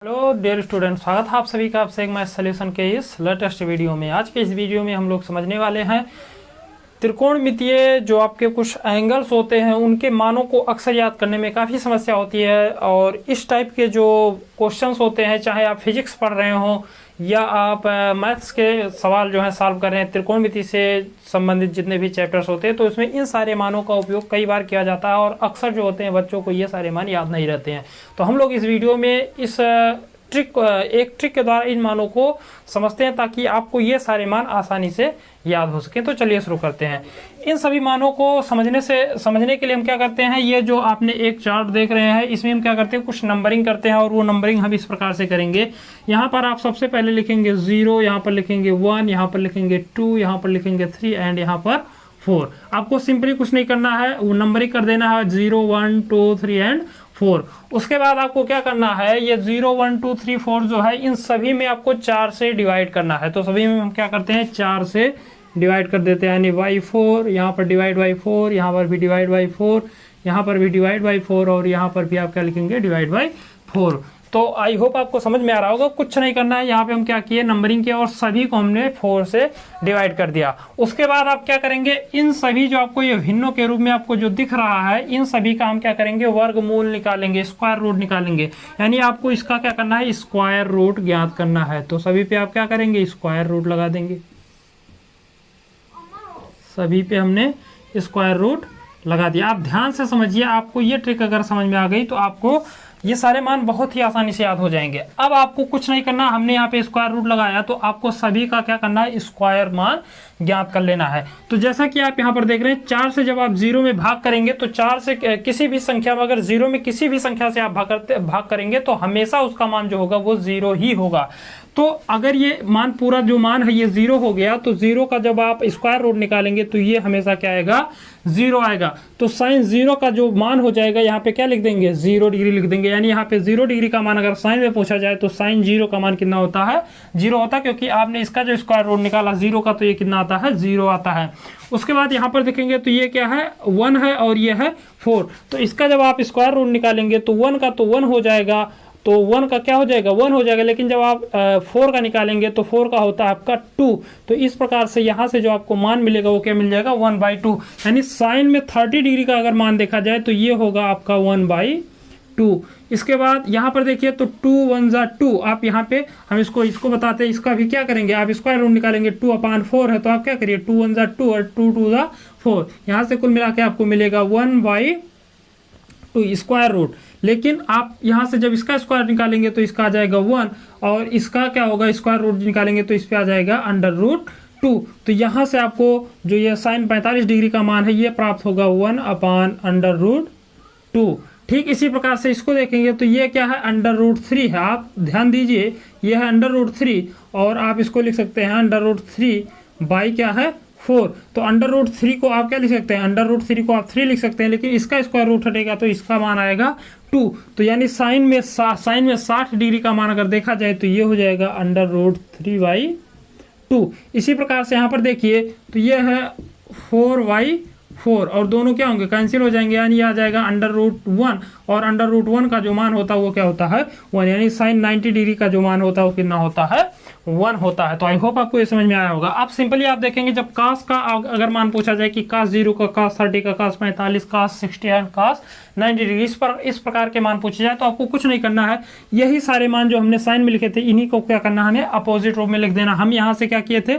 Hello dear student, स्वागत है आप सभी का आपसे एक मैथ सॉल्यूशन के इस लेटेस्ट वीडियो में। आज के इस वीडियो में हम लोग समझने वाले हैं त्रिकोणमितीय जो आपके कुछ एंगल्स होते हैं उनके मानों को अक्सर याद करने में काफ़ी समस्या होती है। और इस टाइप के जो क्वेश्चंस होते हैं, चाहे आप फिजिक्स पढ़ रहे हो या आप मैथ्स के सवाल जो है सॉल्व कर रहे हैं, त्रिकोणमिति से संबंधित जितने भी चैप्टर्स होते हैं तो इसमें इन सारे मानों का उपयोग कई बार किया जाता है और अक्सर जो होते हैं बच्चों को ये सारे मान याद नहीं रहते हैं। तो हम लोग इस वीडियो में इस एक ट्रिक के द्वारा इन मानों को समझते हैं ताकि आपको ये सारे मान आसानी से याद हो सके। तो चलिए शुरू करते हैं। इन सभी मानों को समझने के लिए हम क्या करते हैं, ये जो आपने एक चार्ट देख रहे हैं इसमें हम क्या करते हैं, कुछ नंबरिंग करते हैं। और वो नंबरिंग हम इस प्रकार से करेंगे। यहाँ पर आप सबसे पहले लिखेंगे 0, यहाँ पर लिखेंगे 1, यहाँ पर लिखेंगे 2, यहाँ पर लिखेंगे 3 एंड यहाँ पर 4। आपको सिंपली कुछ नहीं करना है, वो नंबरिंग कर देना है 0, 1, 2, 3 एंड 4। उसके बाद आपको क्या करना है, ये 0, 1, 2, 3, 4 जो है इन सभी में आपको 4 से डिवाइड करना है। तो सभी में हम क्या करते हैं, 4 से डिवाइड कर देते हैं, यानी बाई 4, यहाँ पर डिवाइड बाई 4, यहाँ पर भी डिवाइड बाई 4, यहाँ पर भी डिवाइड बाई 4 और यहाँ पर भी आप क्या लिखेंगे, डिवाइड बाई 4। तो आई होप आपको समझ में आ रहा होगा। कुछ नहीं करना है, यहाँ पे हम क्या किए, नंबरिंग किया और सभी को हमने 4 से डिवाइड कर दिया। उसके बाद आप क्या करेंगे, इन सभी जो आपको ये भिन्नों के रूप में आपको जो दिख रहा है इन सभी का हम क्या करेंगे, वर्गमूल निकालेंगे, स्क्वायर रूट निकालेंगे। यानी आपको इसका क्या करना है, स्क्वायर रूट ज्ञात करना है। तो सभी पे आप क्या करेंगे, स्क्वायर रूट लगा देंगे। सभी पे हमने स्क्वायर रूट लगा दिया। आप ध्यान से समझिए, आपको ये ट्रिक अगर समझ में आ गई तो आपको ये सारे मान बहुत ही आसानी से याद हो जाएंगे। अब आपको कुछ नहीं करना, हमने यहाँ पे स्क्वायर रूट लगाया तो आपको सभी का क्या करना है, स्क्वायर मान ज्ञात कर लेना है। तो जैसा कि आप यहाँ पर देख रहे हैं, 4 से जब आप 0 में भाग करेंगे तो 4 से किसी भी संख्या में, अगर 0 में किसी भी संख्या से आप भाग करेंगे तो हमेशा उसका मान जो होगा वो 0 ही होगा। तो अगर ये मान पूरा जो मान है ये 0 हो गया तो 0 का जब आप स्क्वायर रूट निकालेंगे तो ये हमेशा क्या आएगा, 0 आएगा। तो साइन 0 का जो मान हो जाएगा यहाँ पे क्या लिख देंगे, 0 डिग्री लिख देंगे। यानी यहाँ पे 0 डिग्री का मान अगर साइन में पूछा जाए तो साइन 0 का मान कितना होता है, 0 होता है, क्योंकि आपने इसका जो स्क्वायर रूट निकाला 0 का तो ये कितना आता है, 0 आता है। उसके बाद यहाँ पर देखेंगे तो ये क्या है, 1 है और ये है 4। तो इसका जब आप स्क्वायर रूट निकालेंगे तो 1 का तो 1 हो जाएगा, तो 1 का क्या हो जाएगा, 1 हो जाएगा। लेकिन जब आप 4 का निकालेंगे तो 4 का होता है आपका 2। तो इस प्रकार से यहाँ से जो आपको मान मिलेगा वो क्या मिल जाएगा, 1/2। यानी साइन में 30 डिग्री का अगर मान देखा जाए तो ये होगा आपका 1/2। इसके बाद यहाँ पर देखिए तो 2 1 जा 2, आप यहाँ पे हम इसको बताते हैं, इसका भी क्या करेंगे, आप स्क्वायर रूट निकालेंगे, 2/4 है तो आप क्या करिए, 2 1 जा 2 और 2 2 जा 4। यहाँ से कुल मिला के आपको मिलेगा 1/2 स्क्वायर रूट। लेकिन आप यहाँ से जब इसका स्क्वायर निकालेंगे तो इसका आ जाएगा 1 और इसका क्या होगा, स्क्वायर रूट निकालेंगे तो इस पे आ जाएगा √2। तो यहाँ से आपको जो ये साइन 45 डिग्री का मान है ये प्राप्त होगा 1/√2। ठीक इसी प्रकार से इसको देखेंगे तो ये क्या है, √3 है। आप ध्यान दीजिए, ये है √3 और आप इसको लिख सकते हैं √3 बाई क्या है, 4। तो √3 को आप क्या लिख सकते हैं, √3 को आप 3 लिख सकते हैं, लेकिन इसका स्क्वायर रूट हटेगा तो इसका मान आएगा 2। तो यानी साइन में 60 डिग्री का मान अगर देखा जाए तो ये हो जाएगा √3/2। इसी प्रकार से यहाँ पर देखिए तो ये है 4/4 और दोनों क्या होंगे, कैंसिल हो जाएंगे। यानी आ जाएगा √1 और √1 का जो मान होता है वो क्या होता है, 1। यानी साइन 90 डिग्री का जो मान होता है वो कितना होता है, 1 होता है। तो आई होप आपको ये समझ में आया होगा। आप सिंपली आप देखेंगे जब कास का अगर मान पूछा जाए कि कास 0 का, कास 30 का, कास 45, कास 60 एंड कास 90 डिग्री, इस प्रकार के मान पूछे जाए तो आपको कुछ नहीं करना है। यही सारे मान जो हमने साइन में लिखे थे इन्हीं को क्या करना है, हमें अपोजिट रूप में लिख देना। हम यहाँ से क्या किए थे,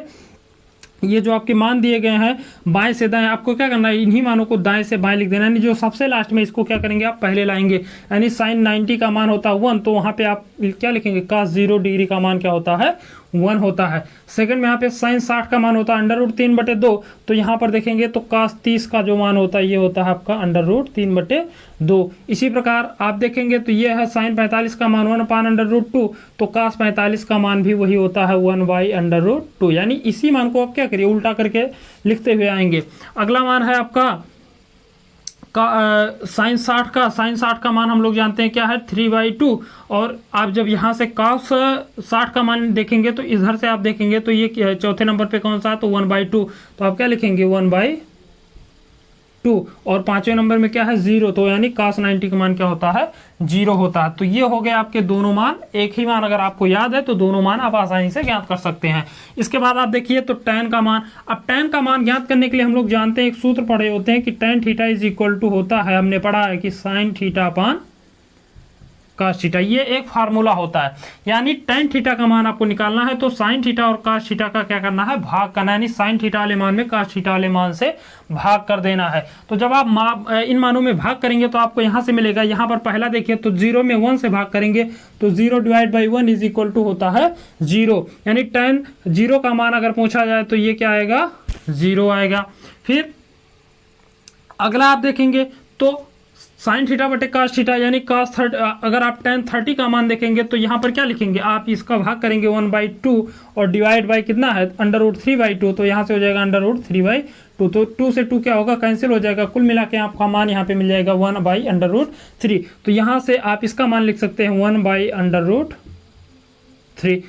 ये जो आपके मान दिए गए हैं बाएं से दाएं, आपको क्या करना है, इन्हीं मानों को दाएं से बाएं लिख देना। यानी जो सबसे लास्ट में इसको क्या करेंगे, आप पहले लाएंगे। यानी साइन 90 का मान होता है 1 तो वहां पे आप क्या लिखेंगे, कास 0 डिग्री का मान क्या होता है, 1 होता है। सेकंड में यहाँ पे साइन 60 का मान होता है √3/2। तो यहाँ पर देखेंगे तो कास 30 का जो मान होता है ये होता है आपका √3/2। इसी प्रकार आप देखेंगे तो ये है साइन 45 का मान 1/√2। तो कास 45 का मान भी वही होता है 1/√2। यानी इसी मान को आप क्या करिए, उल्टा करके लिखते हुए आएंगे। अगला मान है आपका साइन 60 का मान हम लोग जानते हैं क्या है, 3/2। और आप जब यहाँ से cos 60 का मान देखेंगे तो इधर से आप देखेंगे तो ये चौथे नंबर पे कौन सा है, तो 1/2। तो आप क्या लिखेंगे, 1/2 2 और 5वें नंबर में क्या है 0, तो यानी cos 90 का मान क्या होता है 0 होता है। तो ये हो गए आपके दोनों मान। एक ही मान अगर आपको याद है तो दोनों मान आप आसानी से ज्ञात कर सकते हैं। इसके बाद आप देखिए तो tan का मान, अब tan का मान ज्ञात करने के लिए हम लोग जानते हैं, एक सूत्र पढ़े होते हैं कि tan theta is equal to होता है, हमने पढ़ा है कि sin theta upon cos theta, ये एक फार्मूला होता है। यानी tan थीटा का मान आपको निकालना है तो sin थीटा और cos थीटा का क्या करना है, भाग करना है। यानी sin थीटा वाले मान में cos थीटा वाले मान से भाग कर देना है। तो जब आप इन मानों में भाग करेंगे तो आपको यहाँ से मिलेगा, यहाँ पर पहला देखिए तो 0 में 1 से भाग करेंगे तो 0 divide by 1 is equal to होता है 0। यानी tan 0 का मान अगर पूछा जाए तो ये क्या आएगा 0 आएगा। फिर अगला आप देखेंगे तो साइन थीटा बटे cos थीटा, यानी cos 30, अगर आप tan 30 का मान देखेंगे तो यहाँ पर क्या लिखेंगे, आप इसका भाग करेंगे 1/2 और डिवाइड बाई कितना है √3/2, तो यहाँ से हो जाएगा √3/2। तो 2 से 2 क्या होगा, कैंसिल हो जाएगा। कुल मिला के आपका मान यहाँ पे मिल जाएगा 1/√3। तो यहाँ से आप इसका मान लिख सकते हैं 1/√3।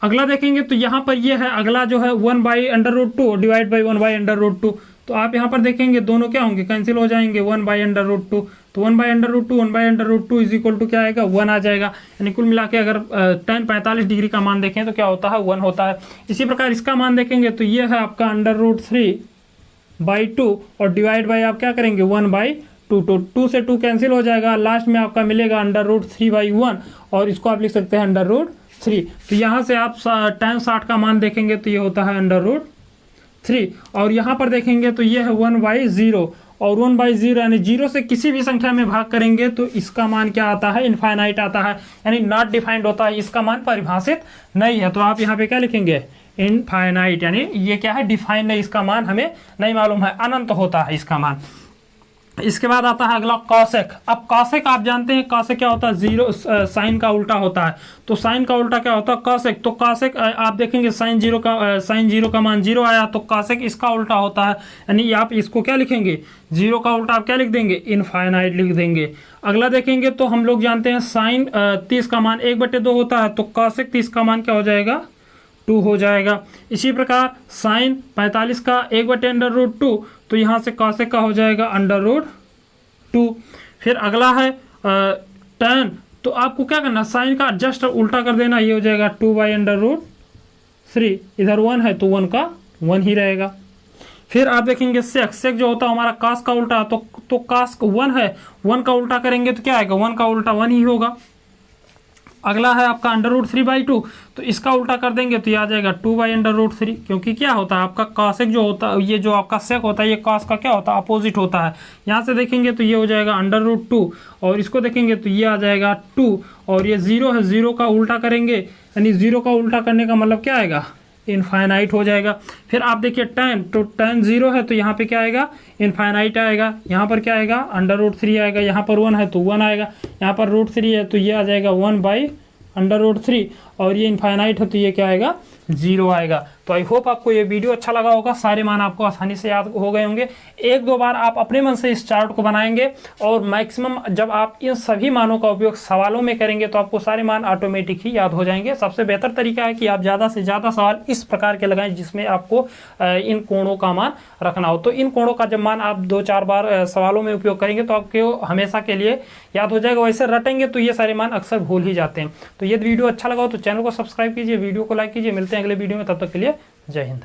अगला देखेंगे तो यहाँ पर ये है, अगला जो है 1/√2 डिवाइड बाई 1/√2। तो आप यहाँ पर देखेंगे दोनों क्या होंगे, कैंसिल हो जाएंगे 1/√2। तो 1/√2 इज इक्वल टू क्या आएगा 1 आ जाएगा। यानी कुल मिला के अगर tan 45 डिग्री का मान देखें तो क्या होता है 1 होता है। इसी प्रकार इसका मान देखेंगे तो ये है आपका √3/2 और डिवाइड बाई आप क्या करेंगे 1/2। तो 2 से 2 कैंसिल हो जाएगा, लास्ट में आपका मिलेगा √3/1 और इसको आप लिख सकते हैं √3। तो यहाँ से आप tan 60 का मान देखेंगे तो ये होता है √3 और यहाँ पर देखेंगे तो ये है 1/0 और 1/0 यानी 0 से किसी भी संख्या में भाग करेंगे तो इसका मान क्या आता है, इनफाइनाइट आता है, यानी नॉट डिफाइंड होता है, इसका मान परिभाषित नहीं है। तो आप यहाँ पे क्या लिखेंगे इनफाइनाइट, यानी ये क्या है डिफाइंड नहीं, इसका मान हमें नहीं मालूम है, अनंत होता है इसका मान। इसके बाद आता है अगला कॉसेक। अब कॉसेक आप जानते हैं कॉसेक क्या होता है, 0 साइन का उल्टा होता है। तो साइन का उल्टा क्या होता है कॉसेक। तो कॉसेक आप देखेंगे साइन 0 का मान 0 आया तो कॉसेक इसका उल्टा होता है, यानी आप इसको क्या लिखेंगे 0 का उल्टा आप क्या लिख देंगे इनफाइनाइट लिख देंगे। अगला देखेंगे तो हम लोग जानते हैं साइन 30 का मान 1/2 होता है तो कॉसेक 30 का मान क्या हो जाएगा 2 हो जाएगा। इसी प्रकार साइन 45 का 1/√2 तो यहाँ से कॉसेक का हो जाएगा √2। फिर अगला है tan, तो आपको क्या करना साइन का जस्ट उल्टा कर देना, ये हो जाएगा 2/√3। इधर 1 है तो 1 का 1 ही रहेगा। फिर आप देखेंगे सेक, सेक जो होता है हमारा cos का उल्टा, तो cos 1 है, 1 का उल्टा करेंगे तो क्या आएगा 1 का उल्टा 1 ही होगा। अगला है आपका √3/2, तो इसका उल्टा कर देंगे तो ये आ जाएगा 2/√3, क्योंकि क्या होता है आपका कॉसेक जो होता है, ये जो आपका सेक होता है ये कॉस का क्या होता है अपोजिट होता है। यहाँ से देखेंगे तो ये हो जाएगा √2 और इसको देखेंगे तो ये आ जाएगा 2 और ये 0 है, 0 का उल्टा करेंगे यानी 0 का उल्टा करने का मतलब क्या आएगा इनफाइनाइट हो जाएगा। फिर आप देखिए tan, तो tan 0 है तो यहाँ पे क्या आएगा इनफाइनाइट आएगा। यहाँ पर क्या आएगा √3 आएगा, यहाँ पर 1 है तो 1 आएगा, यहाँ पर √3 है तो ये आ जाएगा 1/√3 और ये इनफाइनाइट है तो ये क्या आएगा 0 आएगा। तो आई होप आपको ये वीडियो अच्छा लगा होगा, सारे मान आपको आसानी से याद हो गए होंगे। एक दो बार आप अपने मन से इस चार्ट को बनाएंगे और मैक्सिमम जब आप इन सभी मानों का उपयोग सवालों में करेंगे तो आपको सारे मान ऑटोमेटिक ही याद हो जाएंगे। सबसे बेहतर तरीका है कि आप ज़्यादा से ज़्यादा सवाल इस प्रकार के लगाएं जिसमें आपको इन कोणों का मान रखना हो। तो इन कोणों का जब मान आप 2-4 बार सवालों में उपयोग करेंगे तो आपको हमेशा के लिए याद हो जाएगा। वैसे रटेंगे तो ये सारे मान अक्सर भूल ही जाते हैं। तो ये वीडियो अच्छा लगा हो तो चैनल को सब्सक्राइब कीजिए, वीडियो को लाइक कीजिए। मिलते हैं अगले वीडियो में, तब तक के लिए जय हिंद।